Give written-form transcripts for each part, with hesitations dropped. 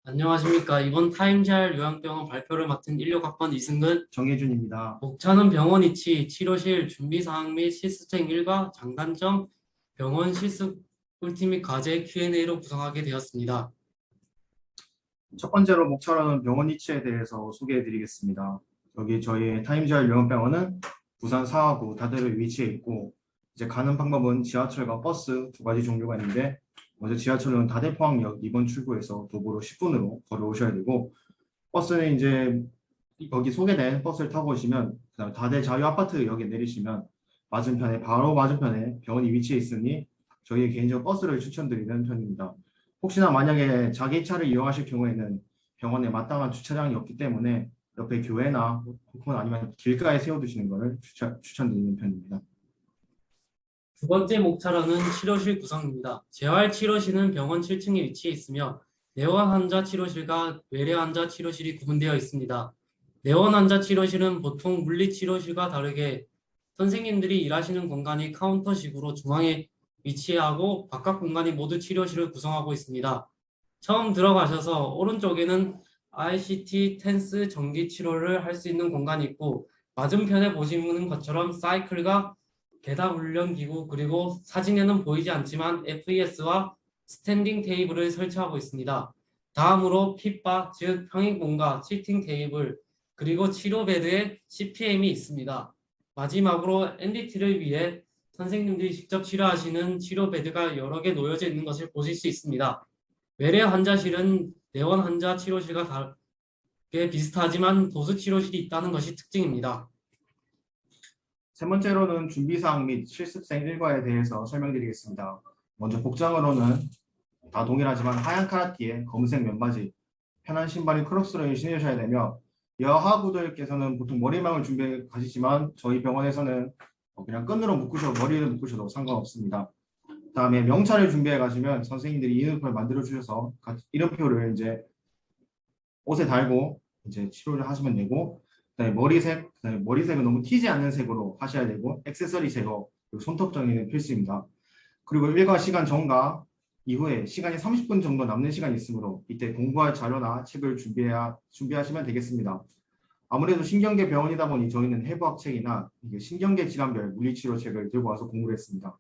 안녕하십니까. 이번 타임잘 요양병원 발표를 맡은 16학번 이승근, 정혜준입니다. 목차는 병원 위치, 치료실, 준비사항 및 시스템 일과 장단점, 병원 실습 꿀팁 및 과제 Q&A로 구성하게 되었습니다. 첫 번째로 목차로는 병원 위치에 대해서 소개해 드리겠습니다. 여기 저희 타임즈알 요양병원은 부산 사하구 다대로 위치해 있고, 이제 가는 방법은 지하철과 버스 두 가지 종류가 있는데, 먼저 지하철은 다대포항역 2번 출구에서 도보로 10분으로 걸어오셔야 되고, 버스는 이제 여기 소개된 버스를 타고 오시면, 그다음에 다대 자유아파트역에 내리시면 맞은편에 바로 맞은편에 병원이 위치해 있으니 저희 개인적으로 버스를 추천드리는 편입니다. 혹시나 만약에 자기 차를 이용하실 경우에는 병원에 마땅한 주차장이 없기 때문에 옆에 교회나 혹은 아니면 길가에 세워두시는 것을 추천드리는 편입니다. 두 번째 목차로는 치료실 구성입니다. 재활치료실은 병원 7층에 위치해 있으며 내원 환자 치료실과 외래 환자 치료실이 구분되어 있습니다. 내원 환자 치료실은 보통 물리치료실과 다르게 선생님들이 일하시는 공간이 카운터식으로 중앙에 위치하고 바깥 공간이 모두 치료실을 구성하고 있습니다. 처음 들어가셔서 오른쪽에는 ICT 텐스 전기 치료를 할 수 있는 공간이 있고 맞은편에 보시는 것처럼 사이클과 계단 훈련 기구 그리고 사진에는 보이지 않지만 FES와 스탠딩 테이블을 설치하고 있습니다. 다음으로 핏바 즉 평행봉과 시팅 테이블 그리고 치료 베드에 CPM이 있습니다. 마지막으로 NDT를 위해 선생님들이 직접 치료하시는 치료 베드가 여러 개 놓여져 있는 것을 보실 수 있습니다. 외래 환자실은 내원 환자 치료실과 다르게 비슷하지만 도수 치료실이 있다는 것이 특징입니다. 세 번째로는 준비사항 및 실습생 일과에 대해서 설명드리겠습니다. 먼저 복장으로는 다 동일하지만 하얀 카라티에 검은색 면바지, 편한 신발인 크록스를 신으셔야 되며 여하구들께서는 보통 머리망을 준비해 가시지만 저희 병원에서는 그냥 끈으로 머리를 묶으셔도 상관없습니다. 다음에 명찰을 준비해 가시면 선생님들이 이름표를 만들어 주셔서 이름표를 이제 옷에 달고 이제 치료를 하시면 되고, 그다음에 머리색은 너무 튀지 않는 색으로 하셔야 되고, 액세서리 제거, 그리고 손톱 정리는 필수입니다. 그리고 일과 시간 전과 이후에 시간이 30분 정도 남는 시간이 있으므로 이때 공부할 자료나 책을 준비하시면 되겠습니다. 아무래도 신경계 병원이다 보니 저희는 해부학 책이나 신경계 질환별 물리치료 책을 들고 와서 공부를 했습니다.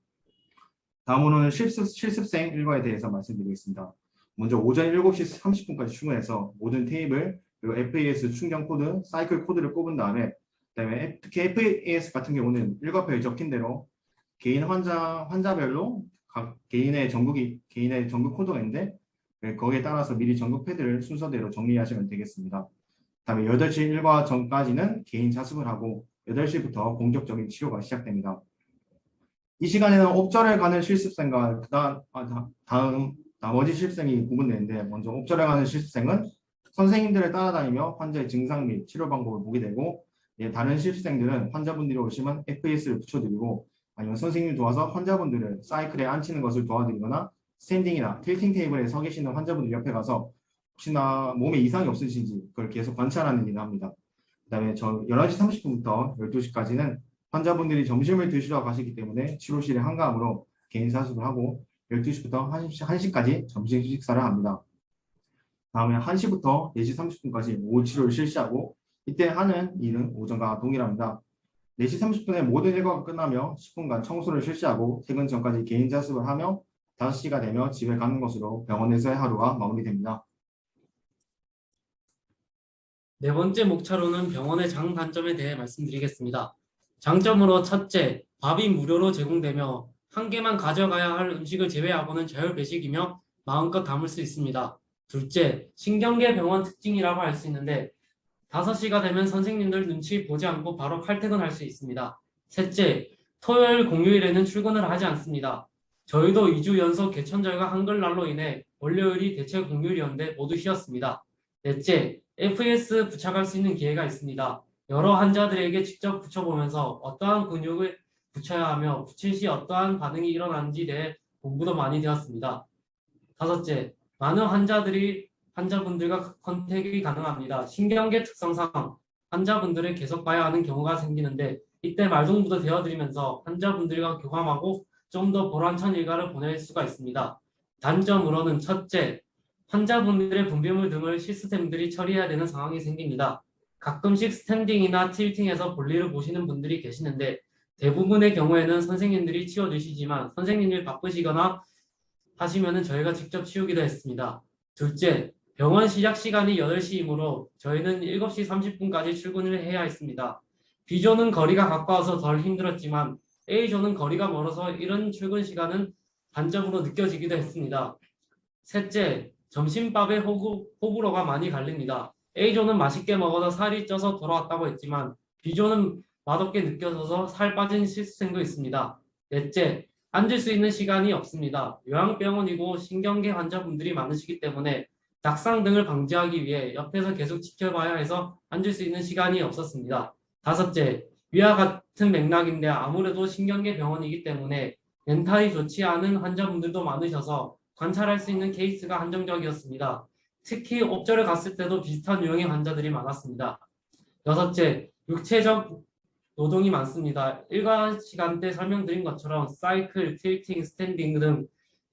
다음으로는 실습생 일과에 대해서 말씀드리겠습니다. 먼저 오전 7시 30분까지 출근해서 모든 테이블, 그리고 FAS 충전 코드, 사이클 코드를 뽑은 다음에 그다음에 특히 FAS 같은 경우는 일과표에 적힌 대로 개인 환자별로 각 개인의 전국 코드가 있는데 거기에 따라서 미리 전국 패드를 순서대로 정리하시면 되겠습니다. 다음에 8시 일과 전까지는 개인 자습을 하고 8시부터 본격적인 치료가 시작됩니다. 이 시간에는 옵절에 가는 실습생과 다음 나머지 실습생이 구분되는데, 먼저 옵절에 가는 실습생은 선생님들을 따라다니며 환자의 증상 및 치료 방법을 보게 되고, 다른 실습생들은 환자분들이 오시면 FES를 붙여드리고 아니면 선생님이 도와서 환자분들을 사이클에 앉히는 것을 도와드리거나 스탠딩이나 틸팅 테이블에 서 계시는 환자분들 옆에 가서 혹시나 몸에 이상이 없으신지 그걸 계속 관찰하는 일을 합니다. 그다음에 저 11시 30분부터 12시까지는 환자분들이 점심을 드시러 가시기 때문에 치료실에 한가함으로 개인 사습을 하고 12시부터 1시까지 점심 식사를 합니다. 다음에 1시부터 4시 30분까지 오후 치료를 실시하고 이때 하는 일은 오전과 동일합니다. 4시 30분에 모든 일과가 끝나며 10분간 청소를 실시하고 퇴근 전까지 개인 자습을 하며 5시가 되며 집에 가는 것으로 병원에서의 하루가 마무리됩니다. 네 번째 목차로는 병원의 장단점에 대해 말씀드리겠습니다. 장점으로 첫째, 밥이 무료로 제공되며 한 개만 가져가야 할 음식을 제외하고는 자율 배식이며 마음껏 담을 수 있습니다. 둘째, 신경계 병원 특징이라고 할 수 있는데 5시가 되면 선생님들 눈치 보지 않고 바로 칼퇴근할 수 있습니다. 셋째, 토요일 공휴일에는 출근을 하지 않습니다. 저희도 2주 연속 개천절과 한글날로 인해 월요일이 대체 공휴일이었는데 모두 쉬었습니다. 넷째, FS 부착할 수 있는 기회가 있습니다. 여러 환자들에게 직접 붙여보면서 어떠한 근육을 붙여야 하며 붙일 시 어떠한 반응이 일어나는지에 대해 공부도 많이 되었습니다. 다섯째, 많은 환자분들과 컨택이 가능합니다. 신경계 특성상 환자분들을 계속 봐야 하는 경우가 생기는데 이때 말동무도 되어드리면서 환자분들과 교감하고 좀 더 보람찬 일과를 보낼 수가 있습니다. 단점으로는 첫째, 환자분들의 분비물 등을 시스템들이 처리해야 되는 상황이 생깁니다. 가끔씩 스탠딩이나 틸팅해서 볼일을 보시는 분들이 계시는데 대부분의 경우에는 선생님들이 치워주시지만 선생님들이 바쁘시거나 하시면은 저희가 직접 치우기도 했습니다. 둘째, 병원 시작 시간이 8시이므로 저희는 7시 30분까지 출근을 해야 했습니다. B조는 거리가 가까워서 덜 힘들었지만 A조는 거리가 멀어서 이런 출근 시간은 단점으로 느껴지기도 했습니다. 셋째, 점심밥에 호불호가 많이 갈립니다. A조는 맛있게 먹어서 살이 쪄서 돌아왔다고 했지만 B조는 맛없게 느껴져서 살 빠진 실습생도 있습니다. 넷째, 앉을 수 있는 시간이 없습니다. 요양병원이고 신경계 환자분들이 많으시기 때문에 낙상 등을 방지하기 위해 옆에서 계속 지켜봐야 해서 앉을 수 있는 시간이 없었습니다. 다섯째, 위와 같은 맥락인데 아무래도 신경계 병원이기 때문에 멘탈이 좋지 않은 환자분들도 많으셔서 관찰할 수 있는 케이스가 한정적이었습니다. 특히 옵저를 갔을 때도 비슷한 유형의 환자들이 많았습니다. 여섯째, 육체적 노동이 많습니다. 일과 시간대 설명드린 것처럼 사이클, 틸팅, 스탠딩 등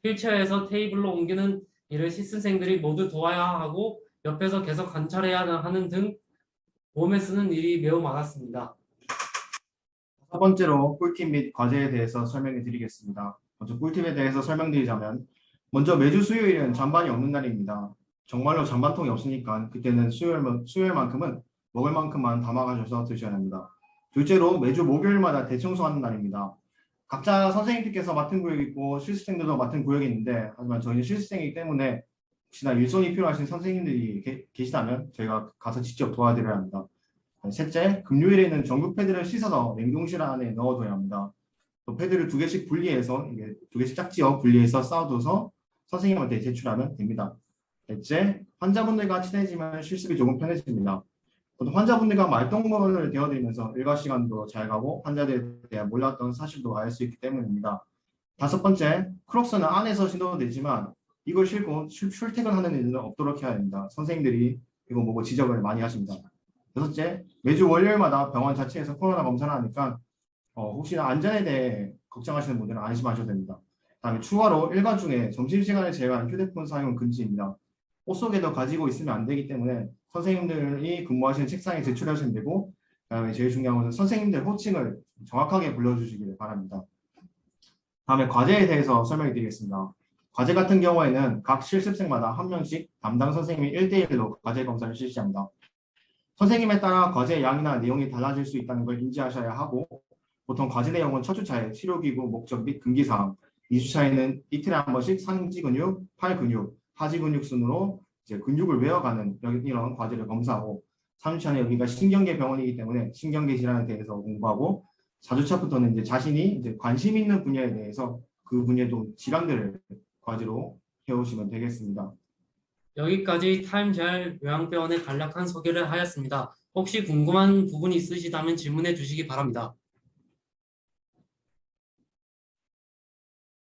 휠체어에서 테이블로 옮기는 일을 시스생들이 모두 도와야 하고 옆에서 계속 관찰해야 하는 등 몸에 쓰는 일이 매우 많았습니다. 첫 번째로 꿀팁 및 과제에 대해서 설명해 드리겠습니다. 먼저 꿀팁에 대해서 설명드리자면 먼저 매주 수요일은 잔반이 없는 날입니다. 정말로 잔반통이 없으니까 그때는 수요일만큼은 먹을 만큼만 담아가셔서 드셔야 합니다. 둘째로 매주 목요일마다 대청소하는 날입니다. 각자 선생님들께서 맡은 구역이 있고 실습생들도 맡은 구역이 있는데 하지만 저희는 실습생이기 때문에 혹시나 일손이 필요하신 선생님들이 계시다면 저희가 가서 직접 도와드려야 합니다. 셋째, 금요일에는 전구 패드를 씻어서 냉동실 안에 넣어둬야 합니다. 또 패드를 2개씩 분리해서 이게 2개씩 짝지어 분리해서 쌓아둬서 선생님한테 제출하면 됩니다. 넷째, 환자분들과 친해지면 실습이 조금 편해집니다. 또 환자분들과 말동무를 되어드리면서 일과 시간도 잘 가고 환자들에 대해 몰랐던 사실도 알 수 있기 때문입니다. 다섯 번째, 크록스는 안에서 신어도 되지만 이걸 신고 출퇴근하는 일은 없도록 해야 합니다. 선생님들이 이거 보고 지적을 많이 하십니다. 여섯째, 매주 월요일마다 병원 자체에서 코로나 검사를 하니까 혹시나 안전에 대해 걱정하시는 분들은 안심하셔도 됩니다. 다음에 추가로 일과 중에 점심시간을 제외한 휴대폰 사용은 금지입니다. 옷 속에도 가지고 있으면 안 되기 때문에 선생님들이 근무하시는 책상에 제출하시면 되고 그다음에 제일 중요한 것은 선생님들 호칭을 정확하게 불러주시길 바랍니다. 다음에 과제에 대해서 설명해 드리겠습니다. 과제 같은 경우에는 각 실습생마다 한 명씩 담당 선생님이 1대1로 과제 검사를 실시합니다. 선생님에 따라 과제 양이나 내용이 달라질 수 있다는 걸 인지하셔야 하고 보통 과제 내용은 첫 주차에 치료기구 목적 및 금기사항, 2주차에는 이틀에 한 번씩 상지 근육, 팔 근육, 하지 근육 순으로 이제 근육을 외워가는 이런 과제를 검사하고 3주차는 여기가 신경계 병원이기 때문에 신경계 질환에 대해서 공부하고 4주차부터는 이제 자신이 이제 관심 있는 분야에 대해서 그 분야도 질환들을 과제로 해오시면 되겠습니다. 여기까지 타임잘 요양병원의 간략한 소개를 하였습니다. 혹시 궁금한 부분이 있으시다면 질문해 주시기 바랍니다.